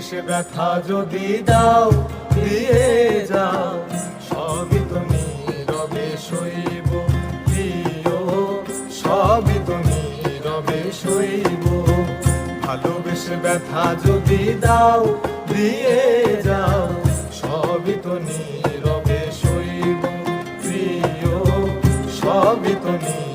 ভালোবেসে ব্যথা যদি দাও দিয়ে যাও, সবই তো নীরবে সইব প্রিয়, সবই তো নীরবে সইব। ভালোবেসে ব্যথা যদি দাও দিয়ে যাও, সবই তো নীরবে সইব প্রিয়, সবই তো নীরবে